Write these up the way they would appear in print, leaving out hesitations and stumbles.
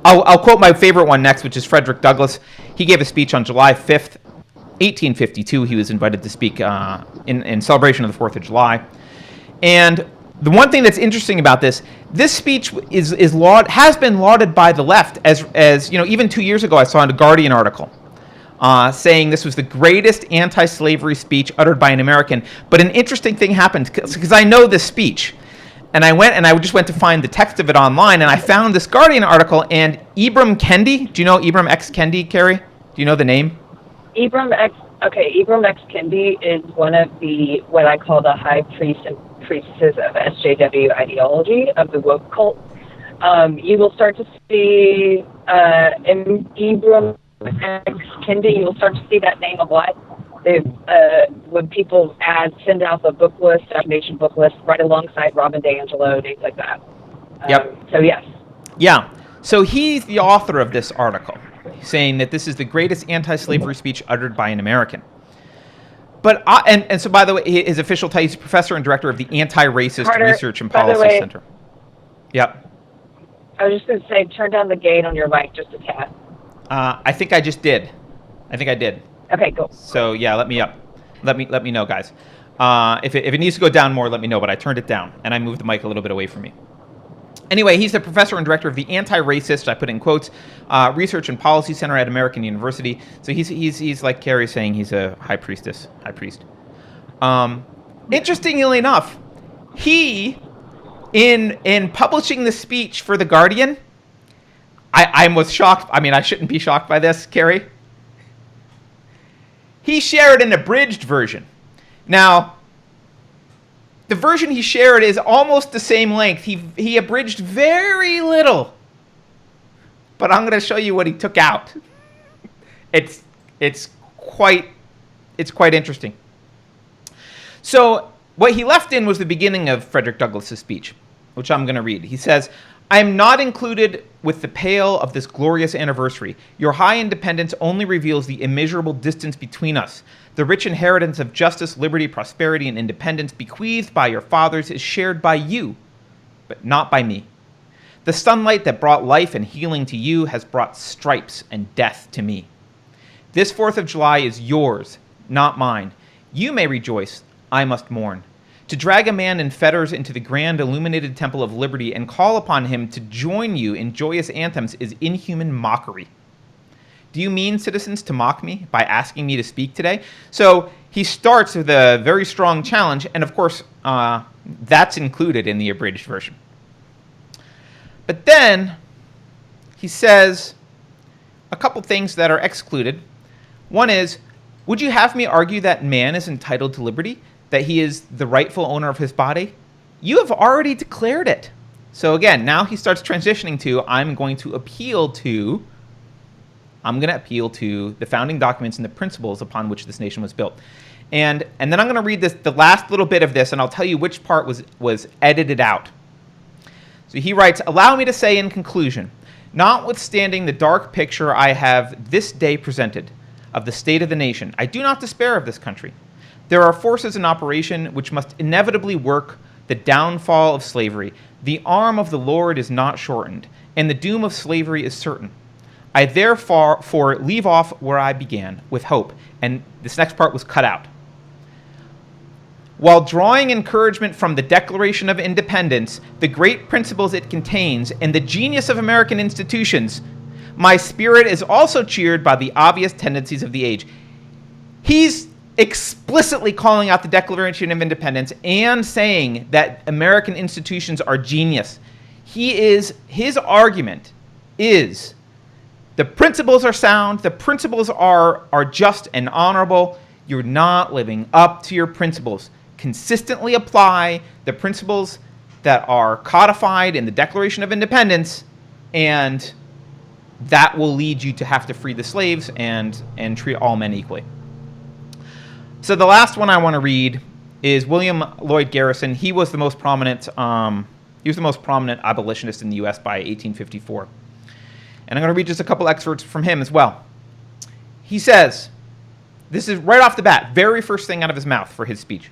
I'll quote my favorite one next, which is Frederick Douglass. He gave a speech on July 5th, 1852. He was invited to speak in celebration of the 4th of July. And the one thing that's interesting about this speech has been lauded by the left as even 2 years ago I saw in a Guardian article saying this was the greatest anti-slavery speech uttered by an American. But an interesting thing happened because I know this speech. And I just went to find the text of it online, and I found this Guardian article, and Ibram Kendi, do you know Ibram X. Kendi, Carrie? Do you know the name? Ibram X Kendi is one of what I call the high priests and priestesses of SJW ideology, of the woke cult. You will start to see in Ibram X Kendi, you will start to see that name a lot. When people send out the book list, donation book list, right alongside Robin DiAngelo, names like that. Yep. So yes. Yeah. So he's the author of this article, saying that this is the greatest anti-slavery speech uttered by an American. But and so, by the way, his official title, he's professor and director of the Anti-Racist Research and Policy Center. Yep. I was just going to say, turn down the gain on your mic just a tad. I think I just did. I think I did. Okay, cool. So yeah, let me know, guys. If it needs to go down more, let me know. But I turned it down and I moved the mic a little bit away from me. Anyway, he's the professor and director of the Anti-Racist, I put in quotes, Research and Policy Center at American University. So he's like Carrie saying, he's a high priest. Interestingly enough, he in publishing the speech for The Guardian, I was shocked. I mean, I shouldn't be shocked by this, Carrie. He shared an abridged version. Now, the version he shared is almost the same length. He abridged very little. But I'm going to show you what he took out. It's quite interesting. So, what he left in was the beginning of Frederick Douglass's speech, which I'm going to read. He says, "I am not included with the pale of this glorious anniversary. Your high independence only reveals the immeasurable distance between us. The rich inheritance of justice, liberty, prosperity, and independence bequeathed by your fathers is shared by you, but not by me. The sunlight that brought life and healing to you has brought stripes and death to me. This 4th of July is yours, not mine. You may rejoice, I must mourn. To drag a man in fetters into the grand illuminated temple of liberty and call upon him to join you in joyous anthems is inhuman mockery. Do you mean, citizens, to mock me by asking me to speak today?" So he starts with a very strong challenge, and of course, that's included in the abridged version. But then he says a couple things that are excluded. One is, would you have me argue that man is entitled to liberty? That he is the rightful owner of his body? You have already declared it. So again, now he starts transitioning to, I'm going to appeal to the founding documents and the principles upon which this nation was built. And then I'm going to read the last little bit of this, and I'll tell you which part was edited out. So he writes, "Allow me to say in conclusion, notwithstanding the dark picture I have this day presented of the state of the nation, I do not despair of this country. There are forces in operation which must inevitably work the downfall of slavery. The arm of the Lord is not shortened, and the doom of slavery is certain. I therefore leave off where I began, with hope." And this next part was cut out. "While drawing encouragement from the Declaration of Independence, the great principles it contains, and the genius of American institutions, my spirit is also cheered by the obvious tendencies of the age." He's explicitly calling out the Declaration of Independence and saying that American institutions are genius. His argument is the principles are sound, the principles are just and honorable. You're not living up to your principles. Consistently apply the principles that are codified in the Declaration of Independence, and that will lead you to have to free the slaves and treat all men equally. So the last one I want to read is William Lloyd Garrison. He was the most prominent abolitionist in the U.S. by 1854. And I'm going to read just a couple excerpts from him as well. He says, this is right off the bat, very first thing out of his mouth for his speech.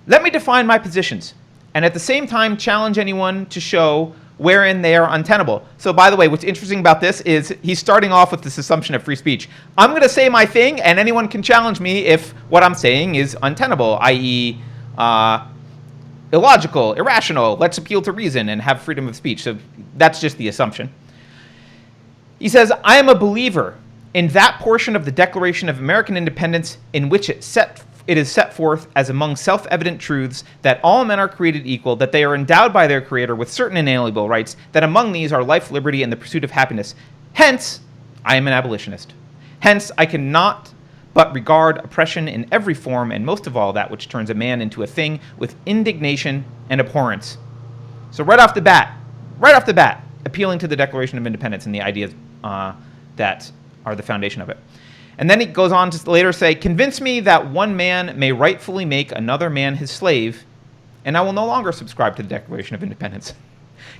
"Let me define my positions, and at the same time challenge anyone to show wherein they are untenable. So, by the way, what's interesting about this is he's starting off with this assumption of free speech. I'm going to say my thing, and anyone can challenge me if what I'm saying is untenable, i.e., illogical, irrational. Let's appeal to reason and have freedom of speech. So that's just the assumption. He says, I am a believer in that portion of the Declaration of American Independence in which it is set forth as among self-evident truths that all men are created equal, that they are endowed by their Creator with certain inalienable rights, that among these are life, liberty, and the pursuit of happiness. Hence, I am an abolitionist. Hence, I cannot but regard oppression in every form, and most of all that which turns a man into a thing, with indignation and abhorrence. So right off the bat, appealing to the Declaration of Independence and the ideas that are the foundation of it. And then he goes on to later say, convince me that one man may rightfully make another man his slave, and I will no longer subscribe to the Declaration of Independence.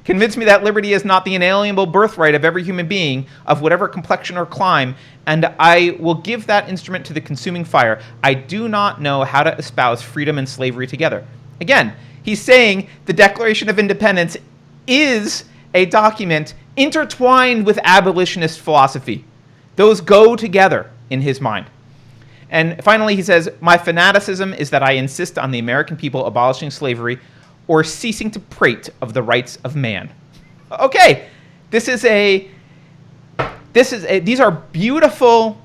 Convince me that liberty is not the inalienable birthright of every human being of whatever complexion or clime, and I will give that instrument to the consuming fire. I do not know how to espouse freedom and slavery together. Again, he's saying the Declaration of Independence is a document intertwined with abolitionist philosophy. Those go together in his mind. And finally, he says, my fanaticism is that I insist on the American people abolishing slavery or ceasing to prate of the rights of man. Okay, these are beautiful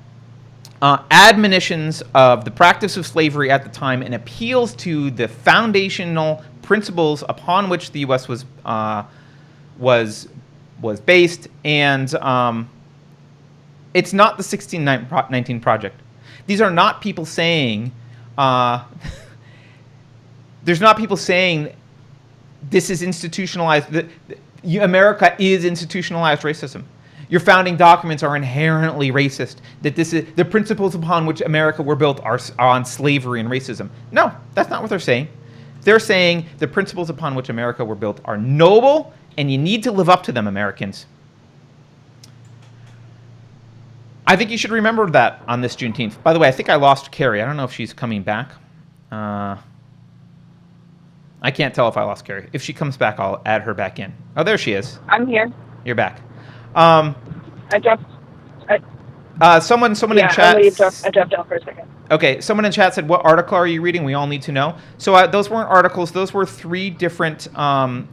admonitions of the practice of slavery at the time and appeals to the foundational principles upon which the U.S. was based, and it's not the 1619 Project. These are not people saying, there's not people saying this is institutionalized, America is institutionalized racism. Your founding documents are inherently racist, that this is the principles upon which America were built are on slavery and racism. No, that's not what they're saying. They're saying the principles upon which America were built are noble, and you need to live up to them, Americans. I think you should remember that on this Juneteenth. By the way, I think I lost Carrie. I don't know if she's coming back. I can't tell if I lost Carrie. If she comes back, I'll add her back in. Oh, there she is. I'm here. You're back. I dropped. Someone in chat. I dropped out for a second. Okay, someone in chat said, what article are you reading? We all need to know. So those weren't articles. Those were 3 different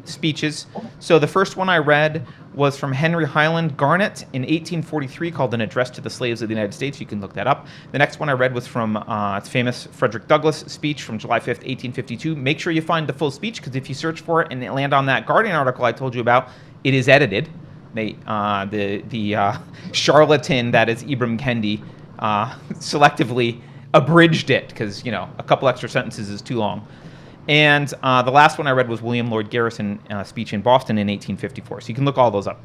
speeches. So the first one I read was from Henry Highland Garnet in 1843 called An Address to the Slaves of the United States. You can look that up. The next one I read was from its famous Frederick Douglass speech from July 5th, 1852. Make sure you find the full speech, because if you search for it and land on that Guardian article I told you about, it is edited. The charlatan that is Ibram Kendi selectively abridged it, because, a couple extra sentences is too long. And the last one I read was William Lloyd Garrison speech in Boston in 1854. So you can look all those up.